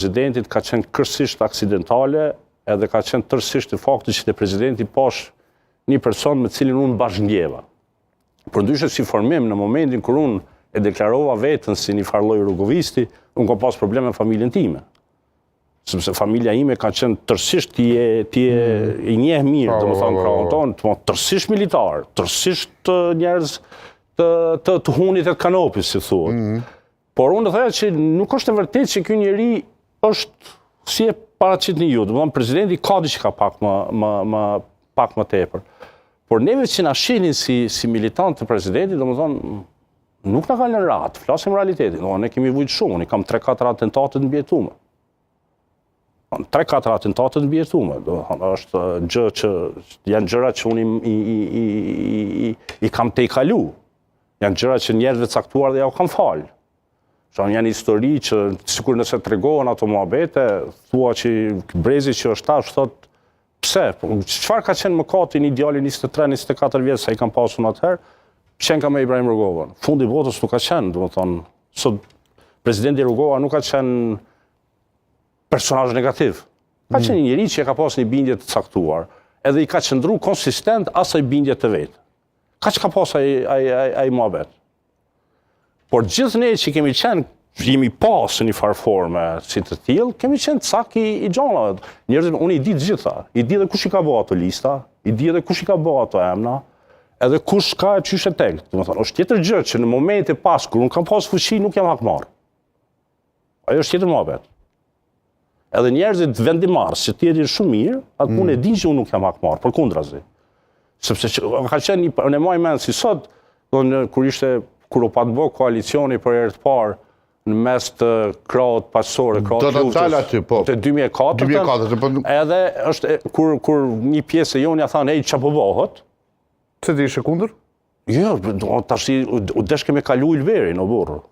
Presidentit ka qenë kërësisht aksidentale edhe ka qenë tërësisht i fakti që te prezidenti pash një person me cilin unë bashkëndjeva. Për ndryshe si formim, në momentin kër unë e deklarova vetën si një farloj rrugovisti, unë ka pas probleme me familjen time. Sepse familja ime ka qenë tërësisht i njeh mirë, dhe më thonë krahun tonë, tërësisht militar, tërësisht njerëz të hunit e të kanopis, si thuhet. Por unë dhe që nuk është e vërtet që ky njeri është si e paraqit një ju. Dhe më thonë, presidenti ka diçka pak më tepër. Por neve që na shihnin si militant të presidentit, dhe më thonë, nuk na kanë lënë rahat, flasim realitetin. Ne kemi vujt shumë, ne kam 3-4 atentate të mbjetume. 3-4 atentate të mbjetume. Është gjë që janë gjëra që unë i kam te i kalu. Janë gjëra që njerëzve caktuar dhe ja u kam falë. Janë histori që, sikur nëse tregohen ato muhabete, thua që brezi që është tash, thot, pse? Çfarë ka qenë mëkati një djali 23-24 vjeç sa i kam pasur atëherë? Qenë ka me Ibrahim Rugova. Fundi i botës nuk ka qenë, do të thonë, sot presidenti Rugova nuk ka qenë personazh negativ. Ka qenë një njeri që ka pas një bindje të caktuar, edhe i ka qëndru konsistent asaj bindje të vetë. Ka që ka pas ai muhabet. Por gjithë ne që kemi qenë, jemi pas në një farforme si të tillë, kemi qenë cak i gjallave. Njerëzit, unë i di të gjitha. I di dhe kush i ka bërë ato lista, i di dhe kush i ka bërë ato emra, edhe kush ka qyshe tek. Domethënë, është tjetër gjë që në momente pas kur unë kam pas fuqi nuk jam hakmarr. Ajo është tjetër muhabet. Edhe njerëzit vendimarrës që tjetër shumë mirë, atë punë e din që unë nuk jam hakmarr, përkundrazi. Sepse ka qenë në maj mend si sot, kur u patë bë koalicioni për herë të parë në mes të krahut pasore, krahut luftës, të 2004, edhe është kur një pjesë e jonë ja thanë, ej, çfarë po bëhet? Pse ti ishe kundër? Jo, tash u desh me kalu Ilverin, o burr.